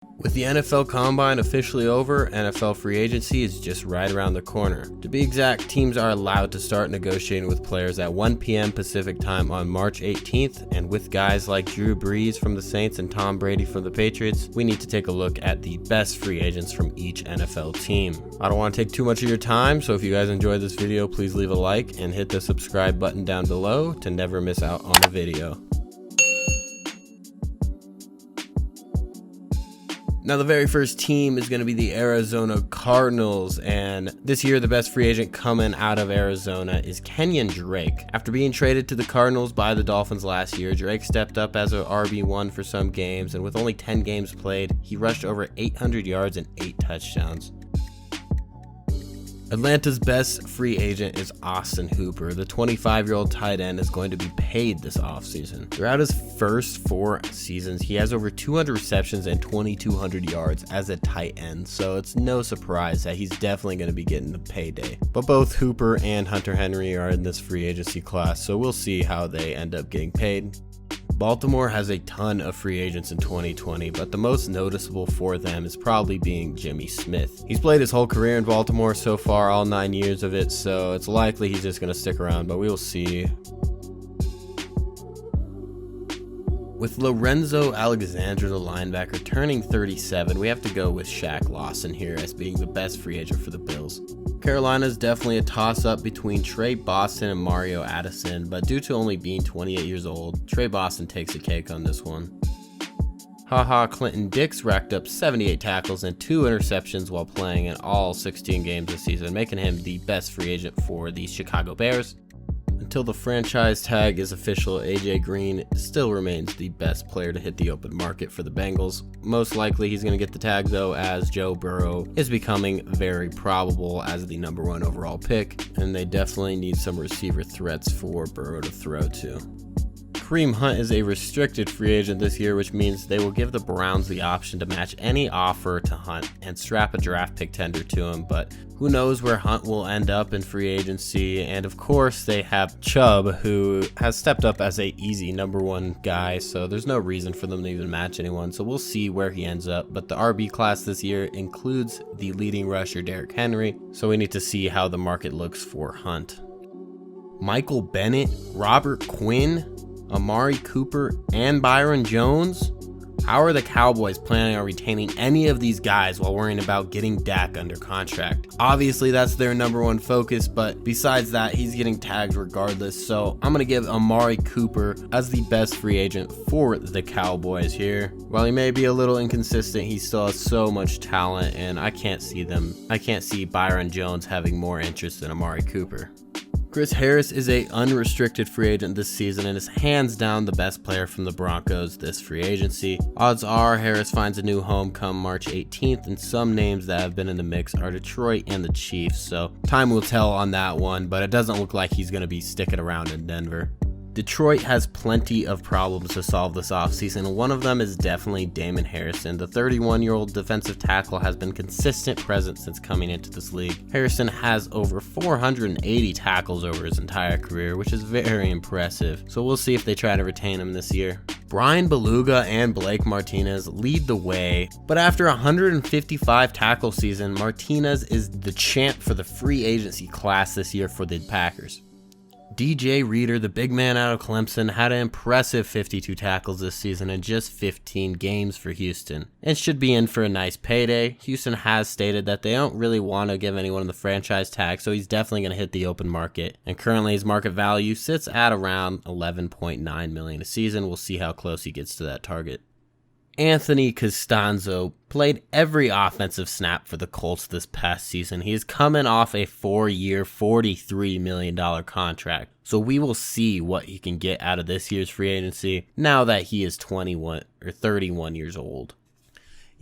With the NFL Combine officially over, NFL free agency is just right around the corner. To be exact, teams are allowed to start negotiating with players at 1 p.m. Pacific time on March 18th, and with guys like BREES from the Saints and Tom Brady from the Patriots, we need to take a look at the best free agents from each NFL team. I don't want to take too much of your time, so if you guys enjoyed this video, please leave a like and hit the subscribe button down below to never miss out on a video. Now, the very first team is going to be the Arizona Cardinals, and this year the best free agent coming out of Arizona is Kenyon Drake. After being traded to the Cardinals by the Dolphins last year, Drake stepped up as an RB1 for some games, and with only 10 games played, he rushed over 800 yards and 8 touchdowns. Atlanta's best free agent is Austin Hooper. The 25-year-old tight end is going to be paid this offseason. Throughout his first 4 seasons, he has over 200 receptions and 2,200 yards as a tight end, so it's no surprise that he's definitely going to be getting the payday. But both Hooper and Hunter Henry are in this free agency class, so we'll see how they end up getting paid. Baltimore has a ton of free agents in 2020, but the most noticeable for them is probably being Jimmy Smith. He's played his whole career in Baltimore so far, all 9 years of it, so it's likely he's just going to stick around, but we will see. With Lorenzo Alexander, the linebacker, turning 37, we have to go with Shaq Lawson here as being the best free agent for the Bills. Carolina is definitely a toss-up between Trey Boston and Mario Addison, but due to only being 28 years old, Trey Boston takes a cake on this one. Clinton Dix racked up 78 tackles and 2 interceptions while playing in all 16 games this season, making him the best free agent for the Chicago Bears. Until the franchise tag is official, AJ Green still remains the best player to hit the open market for the Bengals. Most likely he's going to get the tag though, as Joe Burrow is becoming very probable as the #1 overall pick, and they definitely need some receiver threats for Burrow to throw to. Kareem Hunt is a restricted free agent this year, which means they will give the Browns the option to match any offer to Hunt and strap a draft pick tender to him, but who knows where Hunt will end up in free agency. And of course they have Chubb, who has stepped up as a easy #1 guy, so there's no reason for them to even match anyone, so we'll see where he ends up. But the RB class this year includes the leading rusher Derrick Henry, so we need to see how the market looks for Hunt. Michael Bennett, Robert Quinn, Amari Cooper, and Byron Jones? How are the Cowboys planning on retaining any of these guys while worrying about getting Dak under contract? Obviously, that's their #1 focus, but besides that, he's getting tagged regardless, so I'm going to give Amari Cooper as the best free agent for the Cowboys here. While he may be a little inconsistent, he still has so much talent, and I can't see Byron Jones having more interest than Amari Cooper. Chris Harris is an unrestricted free agent this season and is hands down the best player from the Broncos this free agency. Odds are Harris finds a new home come March 18th, and some names that have been in the mix are Detroit and the Chiefs, so time will tell on that one, but it doesn't look like he's going to be sticking around in Denver. Detroit has plenty of problems to solve this offseason, and one of them is definitely Damon Harrison. The 31-year-old defensive tackle has been consistent present since coming into this league. Harrison has over 480 tackles over his entire career, which is very impressive, so we'll see if they try to retain him this year. Brian Beluga and Blake Martinez lead the way, but after a 155 tackle season, Martinez is the champ for the free agency class this year for the Packers. DJ Reader, the big man out of Clemson, had an impressive 52 tackles this season in just 15 games for Houston, and should be in for a nice payday. Houston has stated that they don't really want to give anyone the franchise tag, so he's definitely going to hit the open market, and currently his market value sits at around $11.9 million a season. We'll see how close he gets to that target. Anthony Costanzo played every offensive snap for the Colts this past season. He is coming off a 4-year, $43 million contract. So we will see what he can get out of this year's free agency now that he is 31 years old.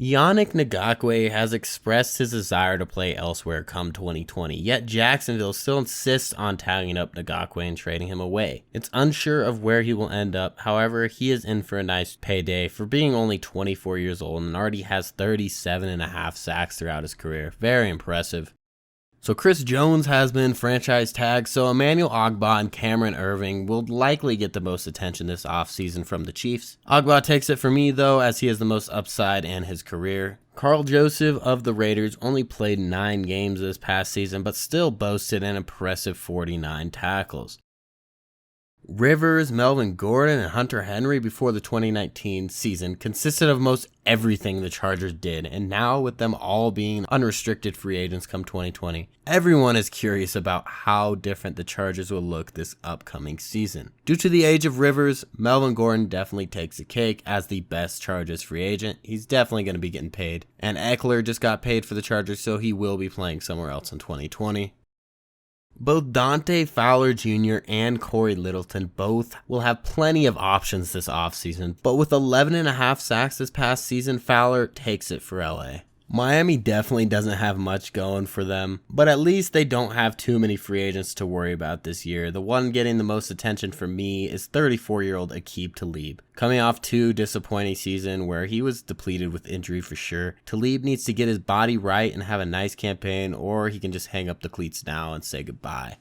Yannick Ngakoue has expressed his desire to play elsewhere come 2020, yet Jacksonville still insists on tagging up Ngakoue and trading him away. It's unsure of where he will end up, however, he is in for a nice payday for being only 24 years old and already has 37.5 sacks throughout his career. Very impressive. So Chris Jones has been franchise tagged, so Emmanuel Ogbah and Cameron Irving will likely get the most attention this offseason from the Chiefs. Ogbah takes it for me though, as he has the most upside in his career. Carl Joseph of the Raiders only played 9 games this past season, but still boasted an impressive 49 tackles. Rivers, Melvin Gordon, and Hunter Henry before the 2019 season consisted of most everything the Chargers did, and now with them all being unrestricted free agents come 2020, everyone is curious about how different the Chargers will look this upcoming season. Due to the age of Rivers, Melvin Gordon definitely takes the cake as the best Chargers free agent. He's definitely going to be getting paid, and Eckler just got paid for the Chargers, so he will be playing somewhere else in 2020. Both Dante Fowler Jr. and Corey Littleton both will have plenty of options this offseason, but with 11.5 sacks this past season, Fowler takes it for LA. Miami definitely doesn't have much going for them, but at least they don't have too many free agents to worry about this year. The one getting the most attention for me is 34-year-old Aqib Talib. Coming off 2 disappointing seasons where he was depleted with injury for sure, Talib needs to get his body right and have a nice campaign, or he can just hang up the cleats now and say goodbye.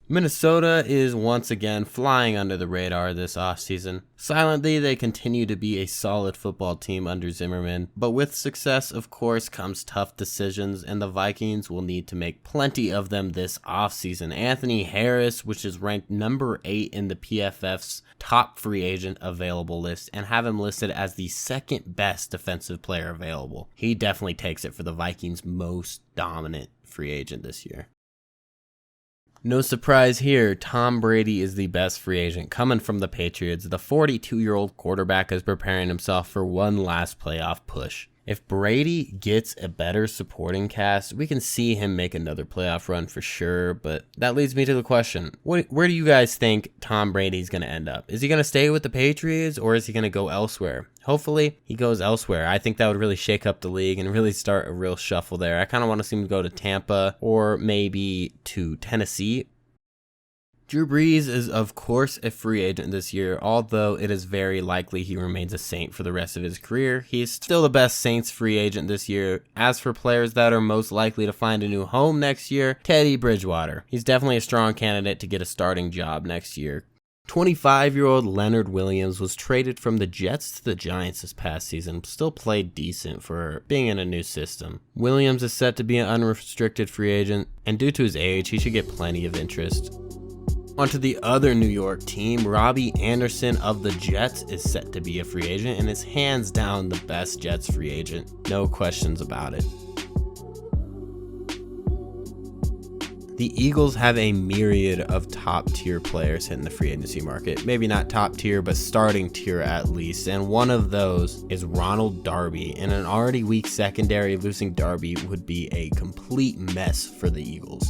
Minnesota is once again flying under the radar this offseason. Silently, they continue to be a solid football team under Zimmerman, but with success, of course, comes tough decisions, and the Vikings will need to make plenty of them this offseason. Anthony Harris, which is ranked number 8 in the PFF's top free agent available list, and have him listed as the second best defensive player available. He definitely takes it for the Vikings' most dominant free agent this year. No surprise here, Tom Brady is the best free agent coming from the Patriots. The 42-year-old quarterback is preparing himself for one last playoff push. If Brady gets a better supporting cast, we can see him make another playoff run for sure, but that leads me to the question, where do you guys think Tom Brady's going to end up? Is he going to stay with the Patriots, or is he going to go elsewhere? Hopefully, he goes elsewhere. I think that would really shake up the league and really start a real shuffle there. I kind of want to see him go to Tampa or maybe to Tennessee. Drew Brees is of course a free agent this year, although it is very likely he remains a Saint for the rest of his career. He is still the best Saints free agent this year. As for players that are most likely to find a new home next year, Teddy Bridgewater. He's definitely a strong candidate to get a starting job next year. 25-year-old Leonard Williams was traded from the Jets to the Giants this past season, still played decent for being in a new system. Williams is set to be an unrestricted free agent, and due to his age, he should get plenty of interest. Onto the other New York team, Robbie Anderson of the Jets is set to be a free agent and is hands down the best Jets free agent. No questions about it. The Eagles have a myriad of top tier players hitting the free agency market. Maybe not top tier, but starting tier at least. And one of those is Ronald Darby. In an already weak secondary, losing Darby would be a complete mess for the Eagles.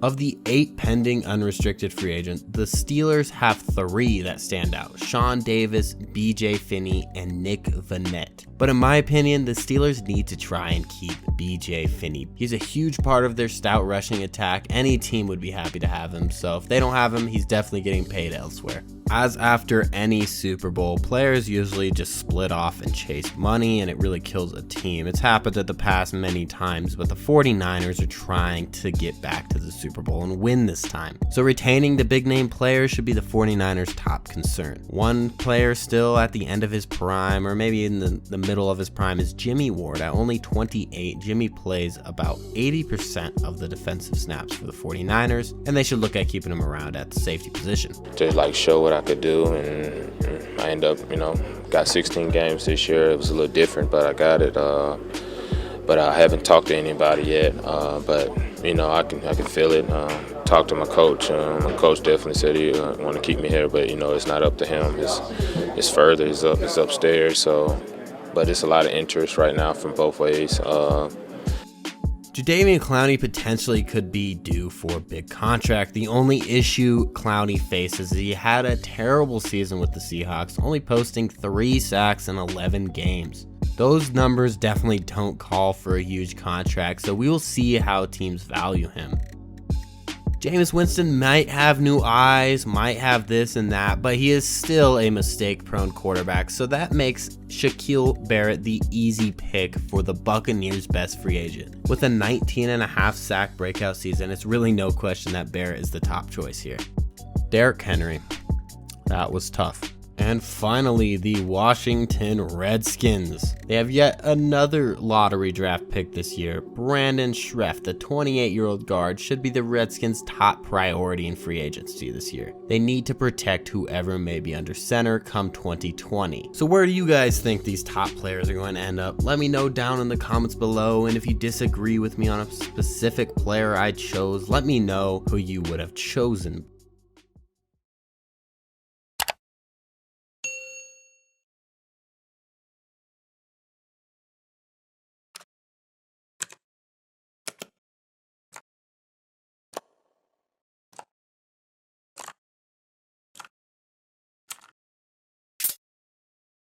Of the 8 pending unrestricted free agents, the Steelers have 3 that stand out: Sean Davis, BJ Finney, and Nick Vannett. But in my opinion, the Steelers need to try and keep BJ Finney. He's a huge part of their stout rushing attack. Any team would be happy to have him, so if they don't have him, he's definitely getting paid elsewhere. As after any Super Bowl, players usually just split off and chase money, and it really kills a team. It's happened in the past many times, but the 49ers are trying to get back to the Super Bowl and win this time. So retaining the big name players should be the 49ers' top concern. One player still at the end of his prime, or maybe in the middle of his prime, is Jimmy Ward. At only 28, Jimmy plays about 80% of the defensive snaps for the 49ers, and they should look at keeping him around at the safety position. Just like show what I could do, and I end up, got 16 games this year. It was a little different, but I got it. But I haven't talked to anybody yet. But I can feel it. Talk to my coach. My coach definitely said he want to keep me here, but it's not up to him. It's further. It's upstairs. So, but it's a lot of interest right now from both ways. Jadeveon Clowney potentially could be due for a big contract. The only issue Clowney faces is he had a terrible season with the Seahawks, only posting 3 sacks in 11 games. Those numbers definitely don't call for a huge contract, so we will see how teams value him. Jameis Winston might have new eyes, might have this and that, but he is still a mistake-prone quarterback, so that makes Shaquille Barrett the easy pick for the Buccaneers' best free agent. With a 19.5 sack breakout season, it's really no question that Barrett is the top choice here. Derrick Henry. That was tough. And finally, the Washington Redskins. They have yet another lottery draft pick this year. Brandon Schreff, the 28-year-old guard, should be the Redskins' top priority in free agency this year. They need to protect whoever may be under center come 2020. So where do you guys think these top players are going to end up? Let me know down in the comments below, and if you disagree with me on a specific player I chose, let me know who you would have chosen.